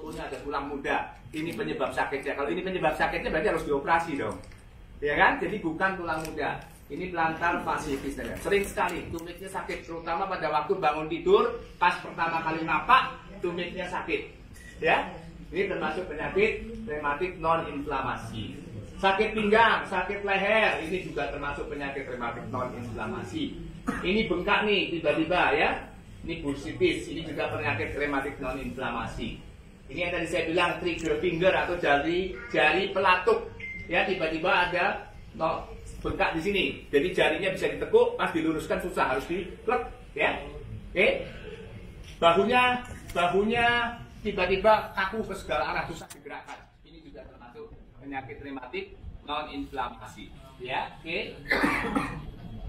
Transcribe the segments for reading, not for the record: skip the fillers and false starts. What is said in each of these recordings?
contohnya ada tulang muda. Ini penyebab sakitnya. Kalau ini penyebab sakitnya berarti harus dioperasi dong. Ya kan? Jadi bukan tulang muda. Ini plantar fasciitis. Sering sekali tumitnya sakit, terutama pada waktu bangun tidur, pas pertama kali napak, tumitnya sakit. Ya, ini termasuk penyakit rematik non-inflamasi. Sakit pinggang, sakit leher, ini juga termasuk penyakit rematik non-inflamasi. Ini bengkak nih, tiba-tiba ya. Ini bursitis, ini juga penyakit rematik non-inflamasi. Ini yang tadi saya bilang trigger finger atau jari pelatuk. Ya, tiba-tiba ada bengkak di sini. Jadi jarinya bisa ditekuk, pas diluruskan susah, harus diplek, ya. Oke. Bahunya tiba-tiba kaku ke segala arah, susah digerakkan. Ini juga termasuk penyakit rematik non-inflamasi, ya. Oke.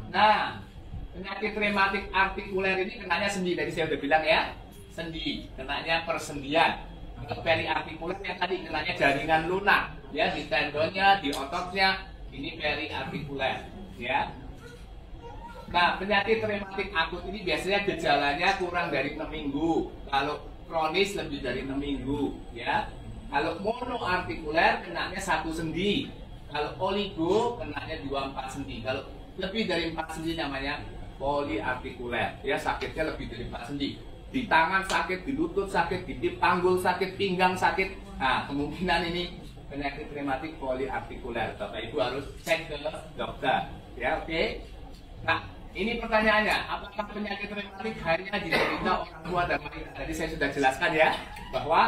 Nah, penyakit rematik artikuler ini kenanya sendi. Tadi saya udah bilang ya, sendi, kenanya persendian. Kalau periartikuler yang tadi kenanya jaringan lunak, ya, di tendonnya, di ototnya. Ini periartikuler, ya. Nah, penyakit rematik akut ini biasanya gejalanya kurang dari 6 minggu. Kalau kronis lebih dari 6 minggu, ya. Kalau monoartikuler kenanya 1 sendi. Kalau oligo kenanya 2-4 sendi. Kalau lebih dari 4 sendi namanya poliartikuler, ya, sakitnya lebih dari 4 sendi. Di tangan sakit, di lutut sakit, di panggul sakit, pinggang sakit. Nah, kemungkinan ini penyakit rematik poliartikuler. Bapak Ibu harus cek ke dokter, ya. Oke. Nah, ini pertanyaannya, apakah penyakit rematik hanya diderita orang tua dan balita? Tadi saya sudah jelaskan ya, bahwa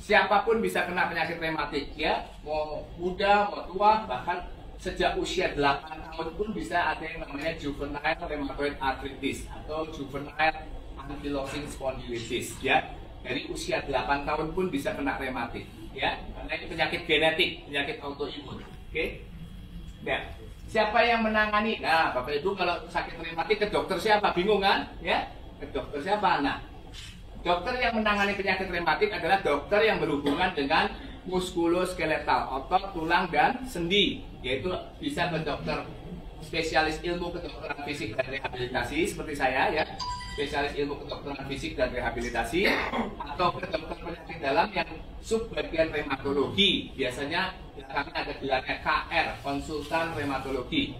siapapun bisa kena penyakit rematik, ya, mau muda, mau tua, bahkan sejak usia 8 tahun pun bisa ada yang namanya juvenile rheumatoid arthritis atau juvenile ankylosing spondylitis, ya. Dari usia 8 tahun pun bisa kena rematik, ya, karena ini penyakit genetik, penyakit autoimun. Oke. Nah, siapa yang menangani? Nah, Bapak Ibu kalau sakit rematik ke dokter siapa? Bingung kan? Ya, ke dokter siapa? Nah, dokter yang menangani penyakit rematik adalah dokter yang berhubungan dengan muskuloskeletal, otot, tulang, dan sendi. Yaitu bisa ke dokter spesialis ilmu kedokteran fisik dan rehabilitasi seperti saya, ya, spesialis ilmu kedokteran fisik dan rehabilitasi, atau ke dokter penyakit dalam yang subbagian reumatologi. Biasanya kami ada gelarnya KR, konsultan reumatologi,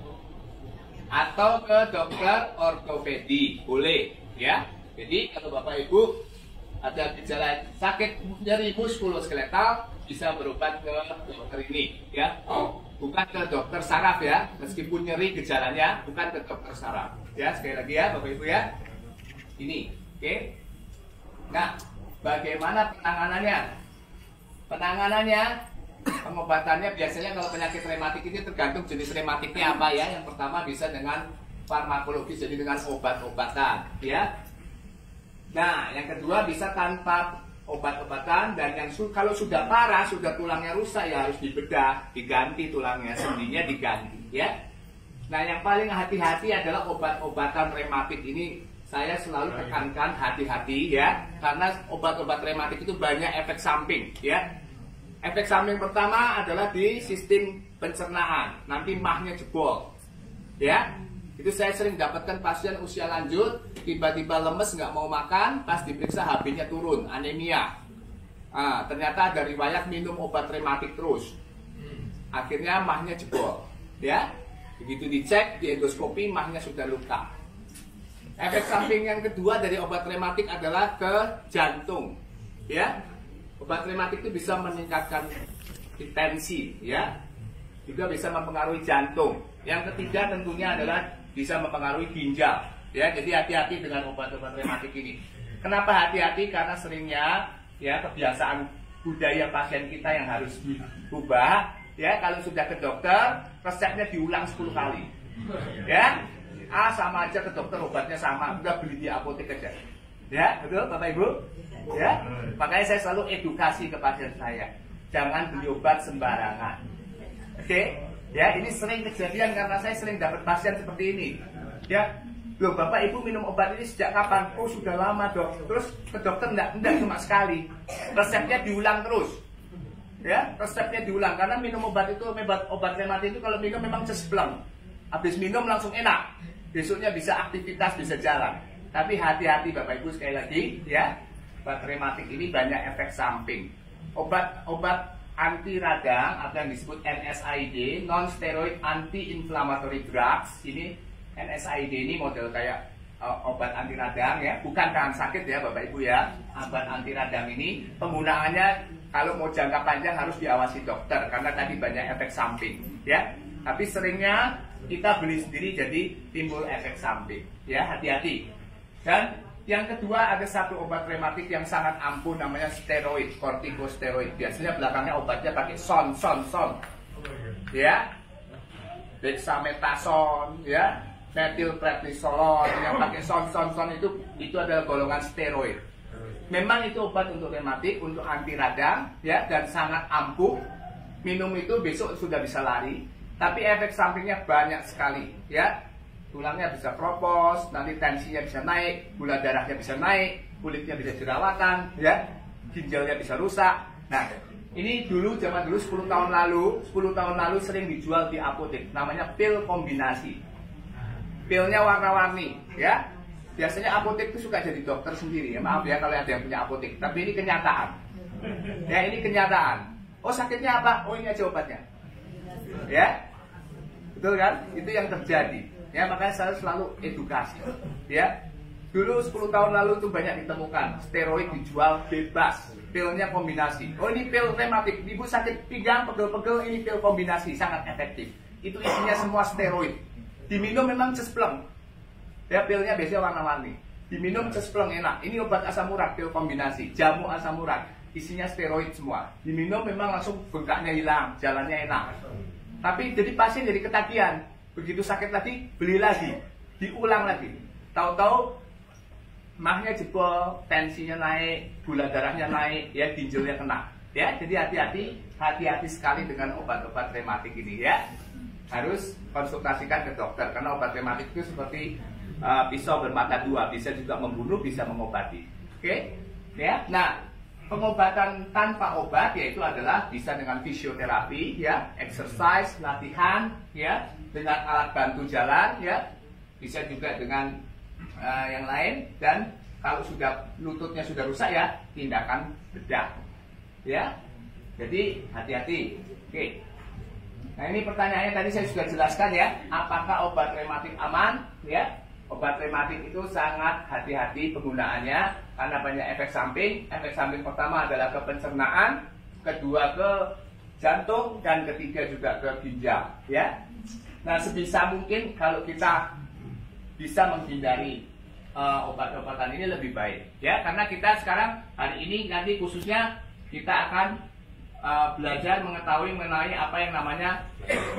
atau ke dokter ortopedi, boleh, ya. Jadi kalau Bapak Ibu ada gejala sakit nyeri muskuloskeletal, bisa berobat ke dokter ini, ya. Bukan ke dokter saraf, ya, meskipun nyeri gejalanya, bukan ke dokter saraf, ya. Sekali lagi ya Bapak Ibu, ya. Ini, oke. Nah, bagaimana penanganannya? Penanganannya, pengobatannya biasanya kalau penyakit rematik ini tergantung jenis rematiknya apa, ya. Yang pertama bisa dengan farmakologis, jadi dengan obat-obatan, ya. Nah, yang kedua bisa tanpa obat-obatan, dan yang kalau sudah parah, sudah tulangnya rusak, ya harus dibedah, diganti tulangnya, sendinya diganti, ya. Nah, yang paling hati-hati adalah obat-obatan rematik ini. Saya selalu tekankan hati-hati, ya, karena obat-obat rematik itu banyak efek samping, ya. Efek samping pertama adalah di sistem pencernaan, nanti mahnya jebol, ya. Itu saya sering dapatkan pasien usia lanjut, tiba-tiba lemes, nggak mau makan, pas diperiksa HB-nya turun, anemia. Nah, ternyata ada riwayat minum obat rematik terus. Akhirnya mahnya jebol, ya. Begitu dicek, di endoskopi, mahnya sudah luka. Efek samping yang kedua dari obat rematik adalah ke jantung, ya. Obat rematik itu bisa meningkatkan tensi, ya. Juga bisa mempengaruhi jantung. Yang ketiga tentunya adalah bisa mempengaruhi ginjal, ya. Jadi hati-hati dengan obat-obat rematik ini. Kenapa hati-hati? Karena seringnya, ya, kebiasaan budaya pasien kita yang harus diubah, ya. Kalau sudah ke dokter, resepnya diulang 10 kali, ya. Sama aja ke dokter, obatnya sama, udah beli di apotek aja, ya. Betul Bapak Ibu, ya. Makanya saya selalu edukasi ke pasien saya, jangan beli obat sembarangan. Oke, ya, ini sering kejadian karena saya sering dapat pasien seperti ini, ya. Loh, Bapak Ibu minum obat ini sejak kapan? Oh, sudah lama, Dok. Terus ke dokter enggak cuma sekali, resepnya diulang terus, ya. Resepnya diulang karena minum obat itu, obat rematik itu kalau minum memang cespleng, habis minum langsung enak, besoknya bisa aktivitas, bisa jalan. Tapi hati-hati Bapak Ibu, sekali lagi, ya, obat rematik ini banyak efek samping. obat anti radang atau yang disebut NSAID, non steroid anti inflammatory drugs. Ini NSAID ini model kayak obat anti radang ya, bukan tahan sakit ya Bapak Ibu ya. Obat anti radang ini penggunaannya kalau mau jangka panjang harus diawasi dokter karena tadi banyak efek samping ya. Tapi seringnya kita beli sendiri jadi timbul efek samping ya, hati-hati. Dan yang kedua ada satu obat rematik yang sangat ampuh namanya steroid, kortikosteroid. Biasanya belakangnya obatnya pakai son ya, dexamethasone ya, methylprednisolone. Yang pakai son itu adalah golongan steroid. Memang itu obat untuk rematik, untuk anti radang ya, dan sangat ampuh. Minum itu besok sudah bisa lari, tapi efek sampingnya banyak sekali ya. Tulangnya bisa kropos, nanti tensinya bisa naik, gula darahnya bisa naik, kulitnya bisa jerawatan, ya, ginjalnya bisa rusak. Nah, ini zaman dulu 10 tahun lalu sering dijual di apotek, namanya pil kombinasi. Pilnya warna-warni, ya. Biasanya apotek itu suka jadi dokter sendiri, ya. Maaf ya kalau ada yang punya apotek, tapi ini kenyataan. Ya, ini kenyataan. Oh, sakitnya apa? Oh, ini aja obatnya. Ya. Betul kan? Itu yang terjadi. Ya, makanya saya selalu edukasi. Ya, dulu 10 tahun lalu itu banyak ditemukan steroid dijual bebas, pilnya kombinasi. Oh, ini pil rematik, ibu sakit pinggang, pegel-pegel, ini pil kombinasi sangat efektif. Itu isinya semua steroid. Diminum memang cespleng. Ya, pilnya biasanya warna-warni. Diminum cespleng enak. Ini obat asam urat, pil kombinasi, jamu asam urat, isinya steroid semua. Diminum memang langsung bengkaknya hilang, jalannya enak. Tapi jadi pasien jadi ketagihan. Begitu sakit lagi, beli lagi, diulang lagi. Tahu-tahu mahnya jebol, tensinya naik, gula darahnya naik, ya, ginjalnya kena. Ya, jadi hati-hati sekali dengan obat-obat rematik ini ya. Harus konsultasikan ke dokter karena obat rematik itu seperti pisau bermata dua, bisa juga membunuh, bisa mengobati. Oke? Ya. Nah, pengobatan tanpa obat yaitu adalah bisa dengan fisioterapi ya, exercise, latihan ya, dengan alat bantu jalan ya, bisa juga dengan yang lain, dan kalau sudah lututnya sudah rusak ya, tindakan bedah ya. Jadi hati-hati. Oke. Nah, ini pertanyaannya tadi saya sudah jelaskan ya, apakah obat rematik aman ya? Obat rematik itu sangat hati-hati penggunaannya karena banyak efek samping. Efek samping pertama adalah ke pencernaan, kedua ke jantung, dan ketiga juga ke ginjal ya. Nah, sebisa mungkin kalau kita bisa menghindari obat-obatan ini lebih baik ya, karena kita sekarang hari ini nanti khususnya kita akan belajar mengetahui mengenai apa yang namanya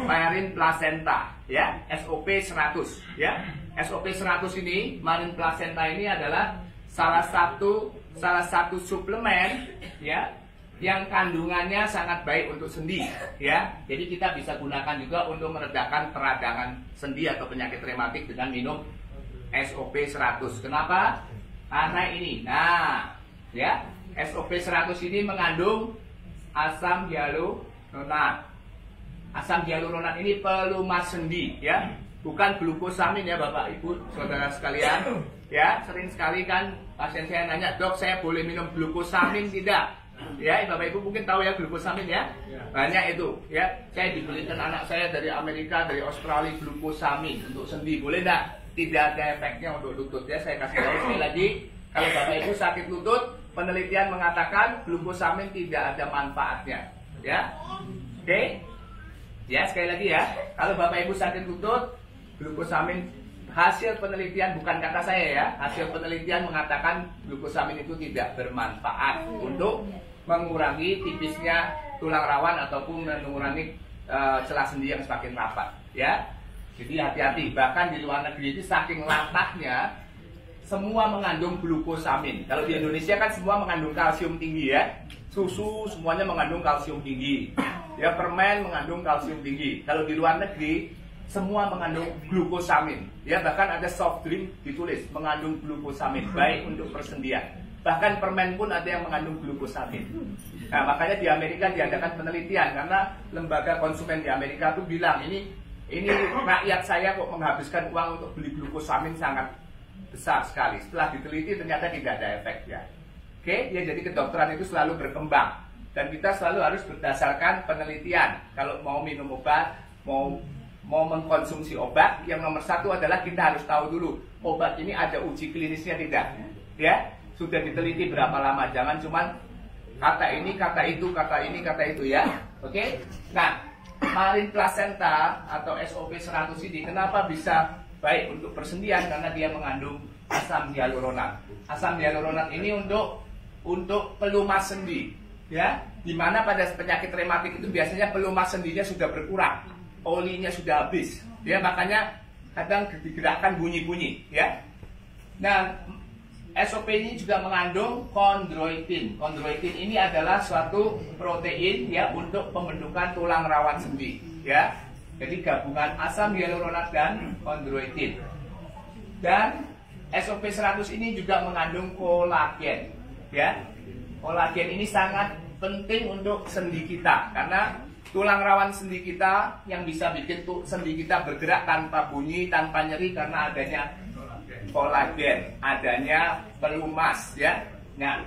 marin placenta ya, SOP 100 ya. SOP 100 ini, marin placenta ini adalah salah satu suplemen ya yang kandungannya sangat baik untuk sendi ya. Jadi kita bisa gunakan juga untuk meredakan peradangan sendi atau penyakit rematik dengan minum SOP 100. Kenapa? Karena ini. Nah, ya, SOP 100 ini mengandung asam hyaluronat. Asam hyaluronat ini pelumas sendi ya, bukan glukosamin ya Bapak Ibu Saudara sekalian. Ya, sering sekali kan pasien saya nanya, "Dok, saya boleh minum glukosamin tidak?" Ya, Bapak Ibu mungkin tahu ya glukosamin ya. Banyak itu ya. Saya dibelikan anak saya dari Amerika, dari Australia glukosamin untuk sendi. Boleh enggak? Tidak ada efeknya untuk lutut ya. Saya kasih tahu sekali lagi, kalau Bapak Ibu sakit lutut, penelitian mengatakan glukosamin tidak ada manfaatnya. Ya. Oke. Ya, sekali lagi ya. Kalau Bapak Ibu sakit lutut, glukosamin, hasil penelitian, bukan kata saya ya, hasil penelitian mengatakan glukosamin itu tidak bermanfaat untuk mengurangi tipisnya tulang rawan ataupun mengurangi celah sendi yang semakin rapat ya. Jadi hati-hati, bahkan di luar negeri itu saking latahnya semua mengandung glukosamin. Kalau di Indonesia kan semua mengandung kalsium tinggi ya, susu semuanya mengandung kalsium tinggi ya, permen mengandung kalsium tinggi. Kalau di luar negeri semua mengandung glukosamin ya, bahkan ada soft drink ditulis mengandung glukosamin, baik untuk persendian. Bahkan permen pun ada yang mengandung glukosamin. Nah, makanya di Amerika diadakan penelitian karena lembaga konsumen di Amerika tuh bilang ini rakyat saya kok menghabiskan uang untuk beli glukosamin sangat besar sekali. Setelah diteliti ternyata tidak ada efeknya. Oke, ya, jadi kedokteran itu selalu berkembang Dan kita selalu harus berdasarkan penelitian. Kalau mau minum obat, mau mengkonsumsi obat, yang nomor satu adalah kita harus tahu dulu obat ini ada uji klinisnya tidak, ya sudah diteliti berapa lama. Jangan cuman kata ini, kata itu, kata ini, kata itu, ya. Oke. Nah, Marin Placenta atau SOP 100 ini kenapa bisa baik untuk persendian? Karena dia mengandung asam hyaluronat. Asam hyaluronat ini untuk pelumas sendi, ya. Dimana pada penyakit rematik itu biasanya pelumas sendinya sudah berkurang, olinya sudah habis, ya. Makanya kadang digerakkan bunyi-bunyi, ya. Nah, SOP ini juga mengandung kondroitin. Kondroitin ini adalah suatu protein, ya, untuk pembentukan tulang rawan sendi, ya. Jadi gabungan asam hyaluronat dan kondroitin. Dan SOP 100 ini juga mengandung kolagen, ya. Kolagen ini sangat penting untuk sendi kita karena tulang rawan sendi kita yang bisa bikin sendi kita bergerak tanpa bunyi, tanpa nyeri karena adanya kolagen, adanya pelumas, ya. Nah,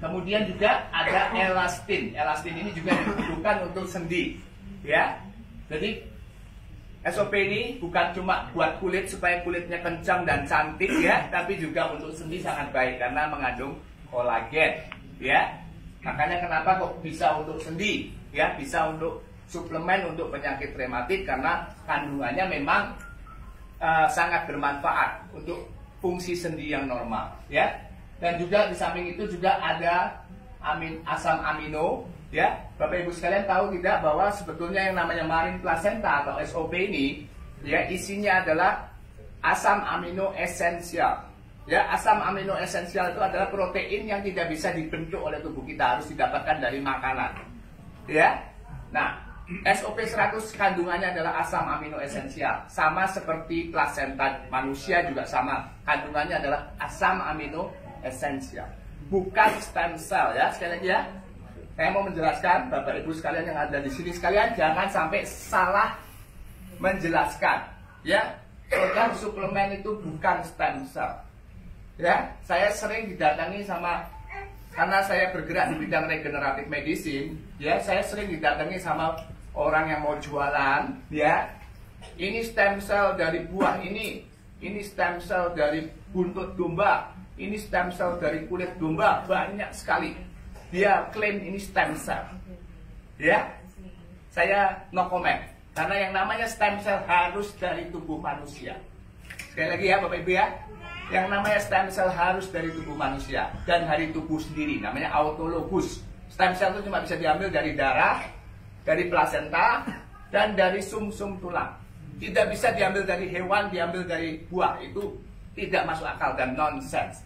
kemudian juga ada elastin. Elastin ini juga dibutuhkan untuk sendi, ya. Jadi SOP ini bukan cuma buat kulit supaya kulitnya kencang dan cantik, ya, tapi juga untuk sendi sangat baik karena mengandung kolagen, ya. Makanya kenapa kok bisa untuk sendi, ya, bisa untuk suplemen untuk penyakit rematik karena kandungannya memang sangat bermanfaat untuk fungsi sendi yang normal, ya. Dan juga di samping itu juga ada asam amino, ya. Bapak Ibu sekalian tahu tidak bahwa sebetulnya yang namanya Marin Placenta atau SOP ini, ya, isinya adalah asam amino esensial. Ya, asam amino esensial itu adalah protein yang tidak bisa dibentuk oleh tubuh kita, harus didapatkan dari makanan, ya. Nah, SOP 100 kandungannya adalah asam amino esensial. Sama seperti plasenta manusia juga sama. Kandungannya adalah asam amino esensial. Bukan stem cell, ya. Sekali lagi, ya. Saya mau menjelaskan, Bapak Ibu sekalian yang ada di sini sekalian, jangan sampai salah menjelaskan, ya. Program suplemen itu bukan stem cell. Ya, saya sering didatangi karena saya bergerak di bidang regeneratif medicine, ya, saya sering didatangi sama orang yang mau jualan, ya. Ini stem cell dari buah ini stem cell dari buntut domba, ini stem cell dari kulit domba, banyak sekali. Dia klaim ini stem cell, ya. Saya no comment, karena yang namanya stem cell harus dari tubuh manusia. Sekali lagi, ya, Bapak Ibu, ya. Yang namanya stem cell harus dari tubuh manusia dan dari tubuh sendiri, namanya autologus. Stem cell itu cuma bisa diambil dari darah, dari plasenta, dan dari sumsum tulang. Tidak bisa diambil dari hewan, diambil dari buah. Itu tidak masuk akal dan nonsense.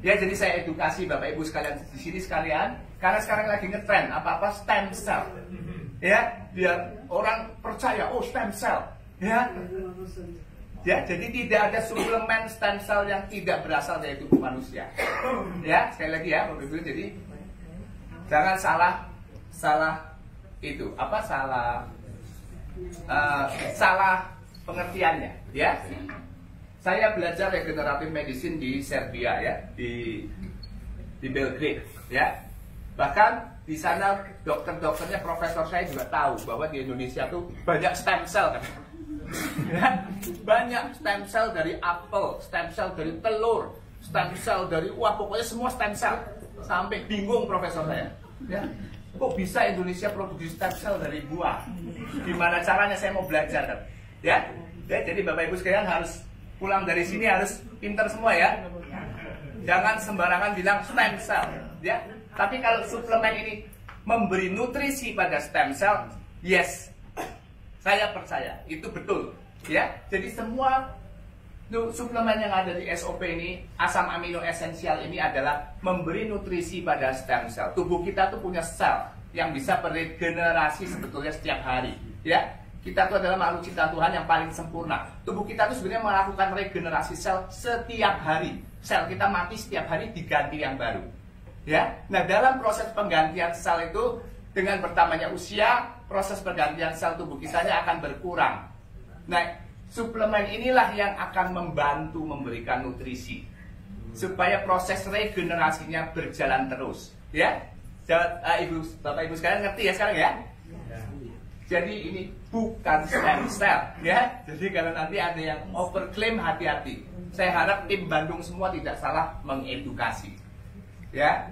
Ya, jadi saya edukasi Bapak Ibu sekalian di sini sekalian, karena sekarang lagi ngetren apa-apa stem cell. Ya, biar orang percaya, oh stem cell. Ya. Ya, jadi tidak ada suplemen stem cell yang tidak berasal dari tubuh manusia. Ya, sekali lagi, ya, Bapak Ibu, jadi jangan salah itu apa salah pengertiannya, ya. Saya belajar regeneratif medicine di Serbia, ya, di Belgrade, ya. Bahkan di sana dokter-dokternya, profesor saya juga tahu bahwa di Indonesia tuh banyak stem cell, kan. Ya, banyak stem cell dari apel, stem cell dari telur, stem cell dari pokoknya semua stem cell. Sampai bingung profesor saya, ya. Kok bisa Indonesia produksi stem cell dari buah? Gimana caranya? Saya mau belajar, ya. Jadi Bapak Ibu sekalian harus pulang dari sini harus pinter semua, ya. Jangan sembarangan bilang stem cell, ya. Tapi kalau suplemen ini memberi nutrisi pada stem cell, yes, saya percaya itu betul, ya. Jadi semua suplemen yang ada di SOP ini, asam amino esensial ini adalah memberi nutrisi pada stem cell. Tubuh kita tuh punya sel yang bisa beregenerasi sebetulnya setiap hari, ya. Kita tuh adalah makhluk ciptaan Tuhan yang paling sempurna. Tubuh kita tuh sebenarnya melakukan regenerasi sel setiap hari. Sel kita mati setiap hari, diganti yang baru, ya. Nah, dalam proses penggantian sel itu, dengan bertambahnya usia, proses pergantian sel tubuh kita akan berkurang. Nah, suplemen inilah yang akan membantu memberikan nutrisi supaya proses regenerasinya berjalan terus, ya. Bapak Ibu sekalian ngerti ya sekarang ya? Jadi ini bukan stem cell ya. Jadi kalau nanti ada yang overclaim, hati-hati. Saya harap tim Bandung semua tidak salah mengedukasi. Ya.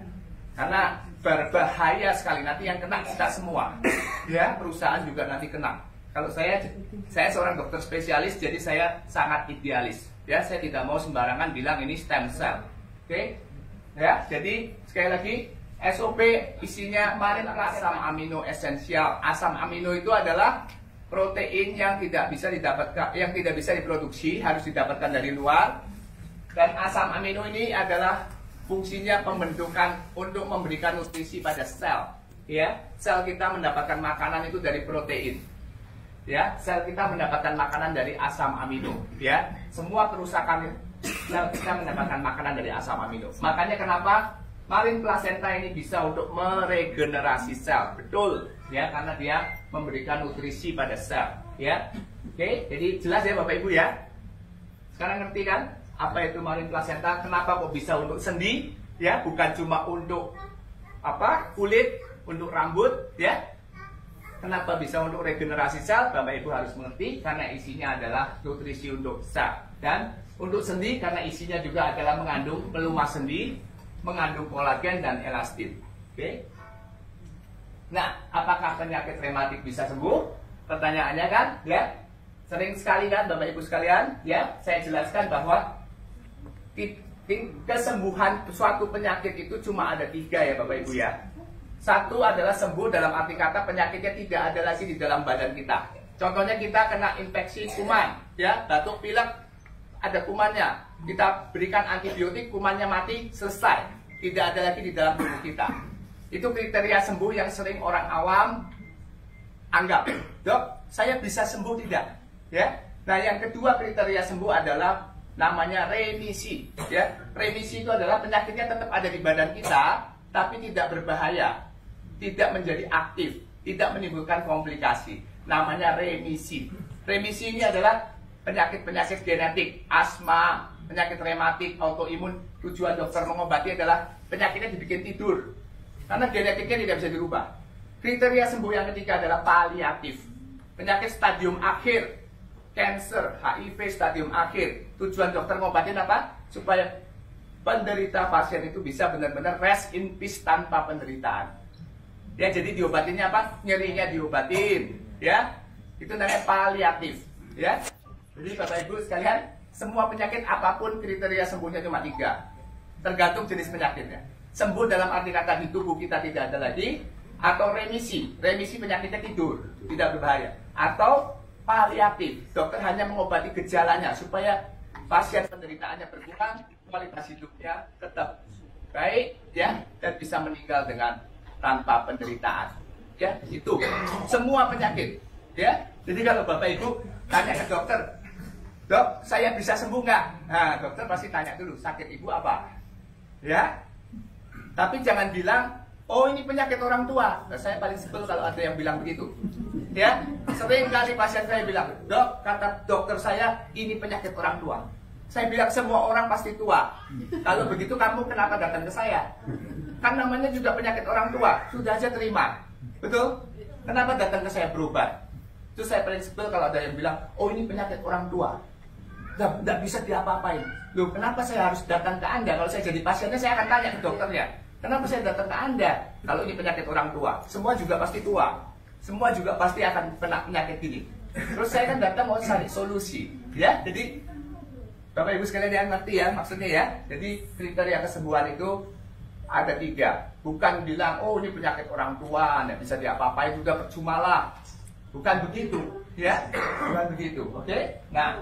Karena berbahaya sekali, nanti yang kena kita semua. Ya, perusahaan juga nanti kena. Kalau saya seorang dokter spesialis, jadi saya sangat idealis. Ya, saya tidak mau sembarangan bilang ini stem cell. Oke? Ya, jadi sekali lagi SOP isinya marin asam amino esensial. Asam amino itu adalah protein yang tidak bisa didapatkan, yang tidak bisa diproduksi, harus didapatkan dari luar. Dan asam amino ini adalah fungsinya pembentukan untuk memberikan nutrisi pada sel. Ya, sel kita mendapatkan makanan itu dari protein. Ya, sel kita mendapatkan makanan dari asam amino. Ya, semua kerusakan sel kita mendapatkan makanan dari asam amino. Makanya kenapa marin plasenta ini bisa untuk meregenerasi sel, betul, ya, karena dia memberikan nutrisi pada sel, ya. Oke, jadi jelas ya Bapak Ibu ya. Sekarang ngerti kan apa itu marin plasenta? Kenapa kok bisa untuk sendi, ya, bukan cuma untuk apa kulit, untuk rambut, ya. Kenapa bisa untuk regenerasi sel? Bapak Ibu harus mengerti karena isinya adalah nutrisi untuk sel, dan untuk sendi karena isinya juga adalah mengandung pelumas sendi, mengandung kolagen dan elastin. Oke. Nah, apakah penyakit rematik bisa sembuh? Pertanyaannya kan, ya. Sering sekali kan Bapak Ibu sekalian, ya, saya jelaskan bahwa kesembuhan suatu penyakit itu cuma ada 3 ya Bapak Ibu ya. Satu adalah sembuh dalam arti kata penyakitnya tidak ada lagi di dalam badan kita. Contohnya kita kena infeksi kuman, ya, batuk pilek, ada kumannya, kita berikan antibiotik, kumannya mati, selesai, tidak ada lagi di dalam tubuh kita. Itu kriteria sembuh yang sering orang awam anggap. Dok, saya bisa sembuh tidak? Ya. Nah, yang kedua kriteria sembuh adalah namanya remisi. Ya, remisi itu adalah penyakitnya tetap ada di badan kita, tapi tidak berbahaya, tidak menjadi aktif, tidak menimbulkan komplikasi. Namanya remisi. Remisi ini adalah penyakit-penyakit genetik, asma, penyakit rematik, autoimun. Tujuan dokter mengobati adalah penyakitnya dibikin tidur, karena genetiknya tidak bisa dirubah. Kriteria sembuh yang ketiga adalah paliatif, penyakit stadium akhir, cancer, HIV stadium akhir. Tujuan dokter ngobatin apa? Supaya penderita pasien itu bisa benar-benar rest in peace tanpa penderitaan. Ya, jadi diobatinnya apa? Nyerinya diobatin, ya. Itu namanya paliatif, ya. Jadi Bapak Ibu sekalian, semua penyakit apapun kriteria sembuhnya cuma 3. Tergantung jenis penyakitnya. Sembuh dalam arti kata di tubuh kita tidak ada lagi, atau remisi. Remisi penyakitnya tidur, tidak berbahaya. Atau paliatif, dokter hanya mengobati gejalanya supaya pasien penderitaannya berkurang, kualitas hidupnya tetap baik, ya, dan bisa meninggal dengan tanpa penderitaan. Ya, itu semua penyakit, ya. Jadi kalau Bapak Ibu tanya ke dokter, Dok, saya bisa sembuh nggak? Nah, dokter pasti tanya dulu, sakit ibu apa? Ya. Tapi jangan bilang, oh ini penyakit orang tua. Nah, saya paling sebel kalau ada yang bilang begitu. Ya, sering kali pasien saya bilang, Dok, kata dokter saya ini penyakit orang tua. Saya bilang semua orang pasti tua. Kalau begitu kamu kenapa datang ke saya? Kan namanya juga penyakit orang tua. Sudah aja terima. Betul? Kenapa datang ke saya berobat? Itu saya paling sebel kalau ada yang bilang, oh ini penyakit orang tua. Nggak bisa diapa-apain. Loh, kenapa saya harus datang ke Anda? Kalau saya jadi pasiennya, saya akan tanya ke dokternya. Kenapa saya datang ke Anda? Kalau ini penyakit orang tua. Semua juga pasti tua. Semua juga pasti akan kena penyakit ini. Terus saya kan datang mau cari solusi. Ya, jadi Bapak Ibu sekalian yang ngerti ya maksudnya ya. Jadi kriteria kesembuhan itu ada 3. Bukan bilang, oh ini penyakit orang tua, nggak bisa diapa-apain, juga percuma lah. Bukan begitu, ya. Bukan begitu, oke? Nah,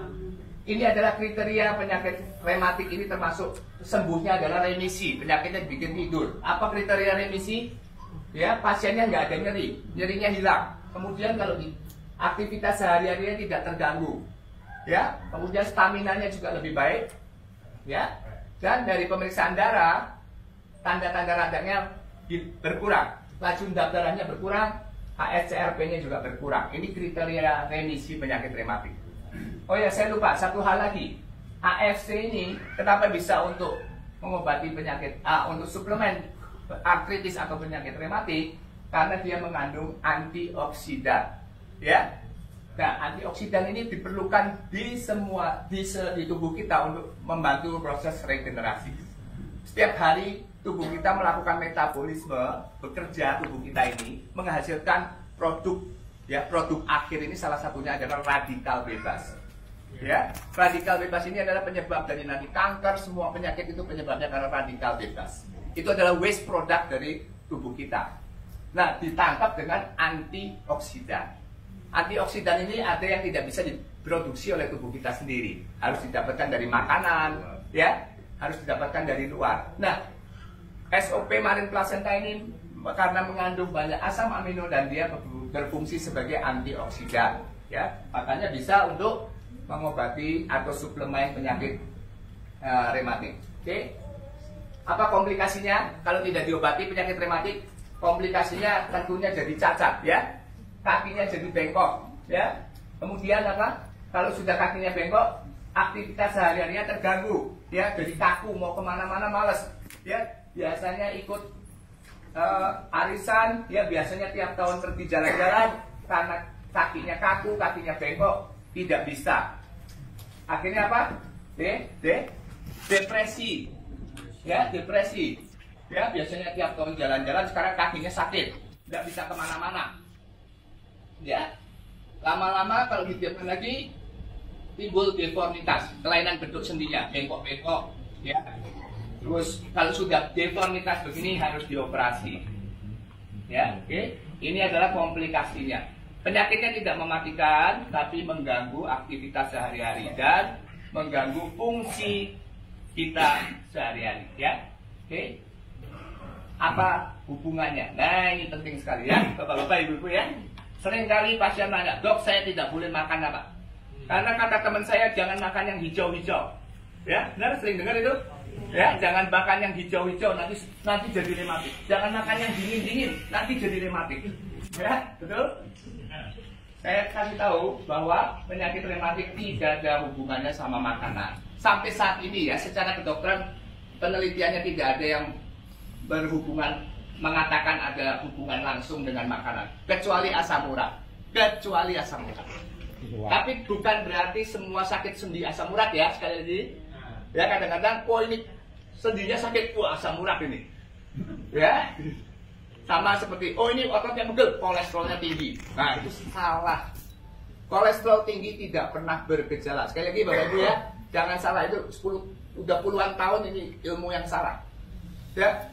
ini adalah kriteria penyakit rematik ini, termasuk sembuhnya adalah remisi, penyakitnya dibikin tidur. Apa kriteria remisi? Ya, pasiennya nggak ada nyeri, nyerinya hilang. Kemudian kalau di aktivitas sehari-harinya tidak terganggu, ya. Kemudian staminanya juga lebih baik, ya. Dan dari pemeriksaan darah, tanda-tanda radangnya berkurang, laju darahnya berkurang, HSCRP-nya juga berkurang. Ini kriteria remisi penyakit rematik. Oh ya, saya lupa satu hal lagi. AFC ini kenapa bisa untuk mengobati penyakit? Untuk suplemen artritis atau penyakit rematik karena dia mengandung antioksidan, ya. Nah, antioksidan ini diperlukan di tubuh kita untuk membantu proses regenerasi. Setiap hari tubuh kita melakukan metabolisme, bekerja tubuh kita ini menghasilkan produk, ya. Produk akhir ini salah satunya adalah radikal bebas. Ya, radikal bebas ini adalah penyebab dari nanti kanker, semua penyakit itu penyebabnya karena radikal bebas. Itu adalah waste product dari tubuh kita. Nah, ditangkap dengan antioksidan. Antioksidan ini ada yang tidak bisa diproduksi oleh tubuh kita sendiri, harus didapatkan dari makanan, ya, harus didapatkan dari luar. Nah, SOP Marine Placenta ini karena mengandung banyak asam amino dan dia berfungsi sebagai antioksidan, ya, makanya bisa untuk mengobati atau suplemen penyakit rematik. Oke. Apa komplikasinya kalau tidak diobati penyakit rematik? Komplikasinya tentunya jadi cacat, ya. Kakinya jadi bengkok, ya. Kemudian apa? Kalau sudah kakinya bengkok, aktivitas sehari-harinya terganggu, ya. Jadi kaku, mau kemana-mana males, ya. Biasanya ikut arisan, ya. Biasanya tiap tahun pergi jalan-jalan karena kakinya kaku, kakinya bengkok, tidak bisa. Akhirnya apa? Depresi. Ya, depresi. Ya, biasanya tiap tahun jalan-jalan, sekarang kakinya sakit, nggak bisa kemana-mana. Ya, lama-lama kalau didiamkan lagi, timbul deformitas, kelainan bentuk sendinya, bengkok-bengkok. Ya, terus kalau sudah deformitas begini harus dioperasi. Ya, oke. Ini adalah komplikasinya. Penyakitnya tidak mematikan, tapi mengganggu aktivitas sehari-hari dan mengganggu fungsi kita sehari-hari, ya. Oke. Apa hubungannya? Nah, ini penting sekali, ya, Bapak-bapak, Ibu-ibu, ya. Seringkali pasien nanya, "Dok, saya tidak boleh makan apa?" Karena kata teman saya, jangan makan yang hijau-hijau. Ya, benar, sering dengar itu? Ya, jangan makan yang hijau-hijau, nanti jadi rematik. Jangan makan yang dingin-dingin, nanti jadi rematik. Ya, betul? Saya kasih tahu bahwa penyakit rematik tidak ada hubungannya sama makanan. Sampai saat ini, ya, secara kedokteran penelitiannya tidak ada yang berhubungan, mengatakan ada hubungan langsung dengan makanan, kecuali asam urat. Kecuali asam urat. Wow. Tapi bukan berarti semua sakit sendi asam urat, ya, sekali lagi. Ya, kadang-kadang, oh ini sendinya sakit, asam urat ini. Ya. Sama seperti, oh ini ototnya pegel, kolesterolnya tinggi. Nah, itu salah. Kolesterol tinggi tidak pernah bergejala. Sekali lagi Bapak Ibu, ya, jangan salah, itu udah puluhan tahun ini ilmu yang salah. Ya,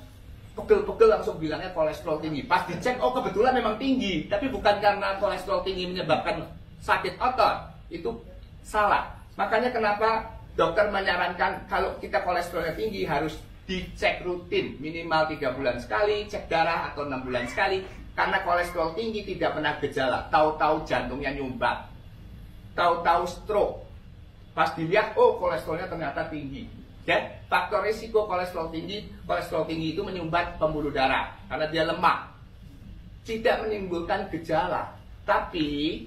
pegel-pegel langsung bilangnya kolesterol tinggi. Pas dicek, oh kebetulan memang tinggi, tapi bukan karena kolesterol tinggi menyebabkan sakit otot. Itu salah. Makanya kenapa dokter menyarankan kalau kita kolesterolnya tinggi harus dicek rutin, minimal 3 bulan sekali, cek darah atau 6 bulan sekali. Karena kolesterol tinggi tidak pernah gejala, tahu-tahu jantungnya nyumbat, tahu-tahu stroke. Pas dilihat, oh kolesterolnya ternyata tinggi. Ya, faktor risiko kolesterol tinggi itu menyumbat pembuluh darah karena dia lemak. Tidak menimbulkan gejala, tapi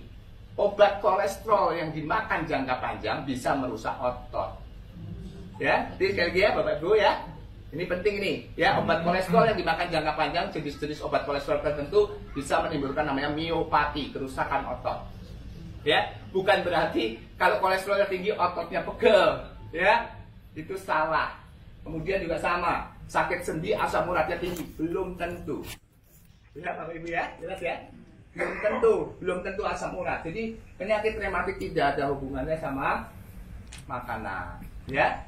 obat kolesterol yang dimakan jangka panjang bisa merusak otot. Ya, jadi sekali lagi, ya Bapak Ibu, ya. Ini penting nih, ya, obat kolesterol yang dimakan jangka panjang, jenis-jenis obat kolesterol tertentu bisa menimbulkan namanya miopati, kerusakan otot. Ya, bukan berarti kalau kolesterolnya tinggi ototnya pegel, ya, itu salah. Kemudian juga sama, sakit sendi asam uratnya tinggi, belum tentu. Ya, Bapak Ibu, ya, jelas ya, belum tentu asam urat. Jadi penyakit rematik tidak ada hubungannya sama makanan, ya.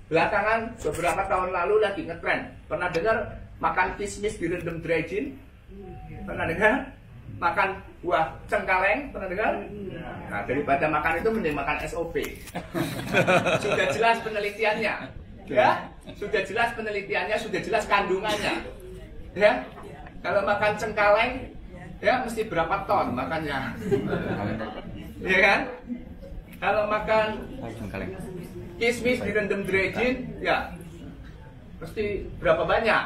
Belakangan beberapa tahun lalu lagi ngetren. Pernah dengar makan kismis direndam dry-gin? Pernah dengar? Makan buah cengkaleng? Pernah dengar? Nah, daripada makan itu mending makan SOP. Sudah jelas penelitiannya, ya. Sudah jelas penelitiannya, sudah jelas kandungannya, ya. Kalau makan cengkaleng, ya mesti berapa ton makannya, ya kan? Kalau makan kismis direndam dry-gin, ya mesti berapa banyak?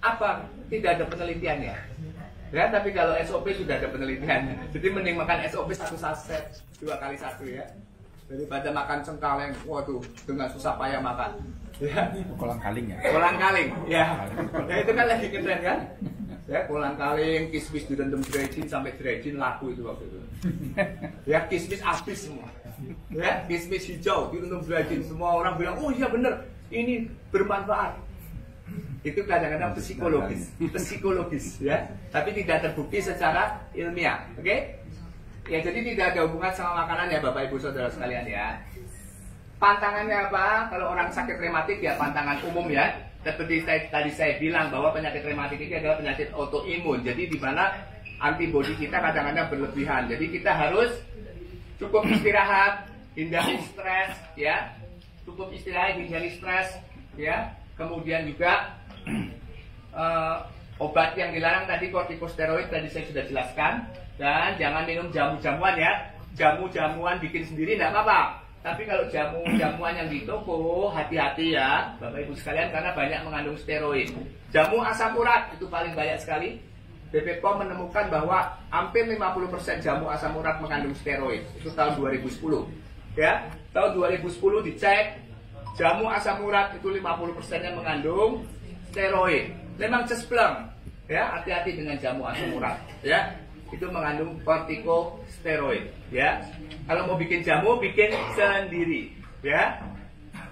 Apa? Tidak ada penelitiannya. Ya, tapi kalau SOP sudah ada penelitiannya. Jadi mending makan SOP 1 saset 2 kali 1, ya. daripada makan cengkaleng, waduh, dengan susah payah makan. Ya, kolang kaling ya. kolang kaling, ya. Ya itu kan lagi keren kan? Ya, kolang kaling, kismis direndam dry-gin sampai dry-gin laku itu waktu itu. Ya, kismis habis semua. Ya, kismis hijau direndam dry-gin, semua orang bilang, oh iya bener, ini bermanfaat. Itu kadang-kadang psikologis ya, tapi tidak terbukti secara ilmiah. Oke? Ya, jadi tidak ada hubungan sama makanan ya Bapak Ibu Saudara sekalian ya. Pantangannya apa? Kalau orang sakit rematik ya pantangan umum ya. Seperti tadi saya bilang bahwa penyakit rematik ini adalah penyakit autoimun. Jadi di mana antibodi kita kadang-kadang berlebihan. Jadi kita harus cukup istirahat, hindari stres ya. Cukup istirahat, hindari stres ya. Kemudian juga obat yang dilarang tadi kortikosteroid tadi saya sudah jelaskan. Dan jangan minum jamu-jamuan ya. Jamu-jamuan bikin sendiri tidak apa-apa. Tapi kalau jamu-jamuan yang di toko, hati-hati ya Bapak Ibu sekalian, karena banyak mengandung steroid. Jamu asam urat itu paling banyak sekali. BP POM menemukan bahwa hampir 50% jamu asam urat mengandung steroid. Itu tahun 2010. Ya, tahun 2010 dicek jamu asam urat itu 50%-nya mengandung steroid. Memang cespleng. Ya, hati-hati dengan jamu asam urat. Ya, itu mengandung kortikosteroid. Ya, kalau mau bikin jamu, bikin sendiri. Ya,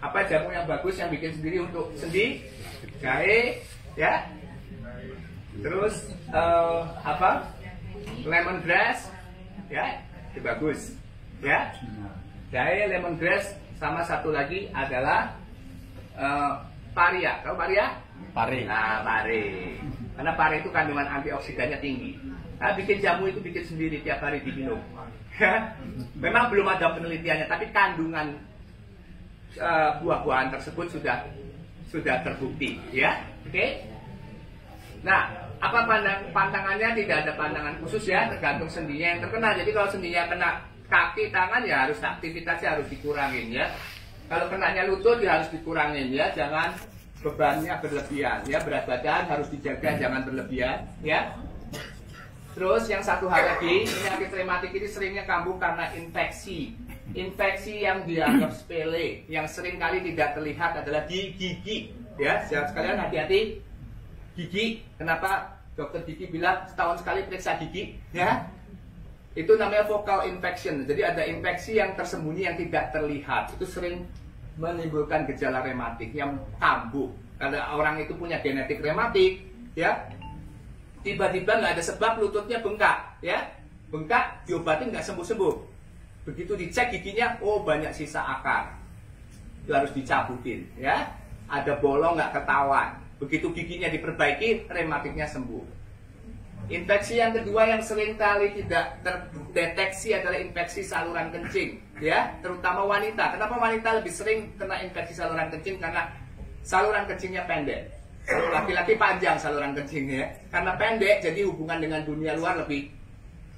apa jamu yang bagus yang bikin sendiri untuk sendi, jahe, ya. Terus apa? Lemongrass, ya, itu bagus. Ya, jahe, lemongrass, sama satu lagi adalah paria. Tahu paria? Pare. Nah, pare. Karena pare itu kandungan antioksidannya tinggi. Nah, bikin jamu itu bikin sendiri tiap hari diminum. Memang belum ada penelitiannya, tapi kandungan buah-buahan tersebut sudah terbukti, ya. Oke. Nah, apa pantangannya? Tidak ada pantangan khusus ya, tergantung sendinya yang terkena. Jadi kalau sendinya kena kaki, tangan ya harus aktivitasnya harus dikurangin ya. Kalau kenanya lutut ya harus dikurangin ya, jangan bebannya berlebihan ya, berat badan harus dijaga jangan berlebihan ya. Terus yang satu hal lagi, penyakit rematik ini seringnya kambuh karena infeksi. Infeksi yang dianggap sepele, yang sering kali tidak terlihat adalah di gigi. Ya, saudara sekalian hati-hati. Gigi, kenapa dokter gigi bilang setahun sekali periksa gigi? Ya, itu namanya focal infection. Jadi ada infeksi yang tersembunyi yang tidak terlihat. Itu sering menimbulkan gejala rematik yang kambuh. Karena orang itu punya genetik rematik, ya. Tiba-tiba nggak ada sebab lututnya bengkak, ya, bengkak diobatin nggak sembuh-sembuh. Begitu dicek giginya, oh banyak sisa akar, itu harus dicabutin, ya. Ada bolong nggak ketahuan. Begitu giginya diperbaiki, rematiknya sembuh. Infeksi yang kedua yang sering kali tidak terdeteksi adalah infeksi saluran kencing, ya, terutama wanita. Kenapa wanita lebih sering kena infeksi saluran kencing? Karena saluran kencingnya pendek. Laki-laki panjang saluran kencingnya, karena pendek jadi hubungan dengan dunia luar lebih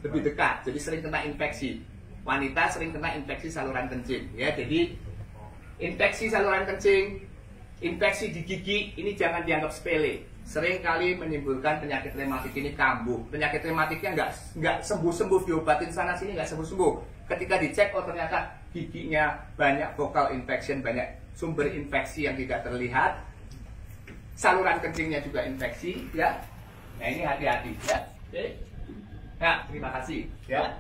dekat, jadi sering kena infeksi. Wanita sering kena infeksi saluran kencing, ya. Jadi infeksi saluran kencing, infeksi di gigi ini jangan dianggap sepele. Sering kali menimbulkan penyakit rematik ini kambuh. Penyakit rematiknya nggak sembuh-sembuh, diobatin sana sini nggak sembuh-sembuh. Ketika dicek, oh ternyata giginya banyak focal infection, banyak sumber infeksi yang tidak terlihat. Saluran kencingnya juga infeksi, ya. Nah ini hati-hati, ya. Oke. Nah, terima kasih, ya.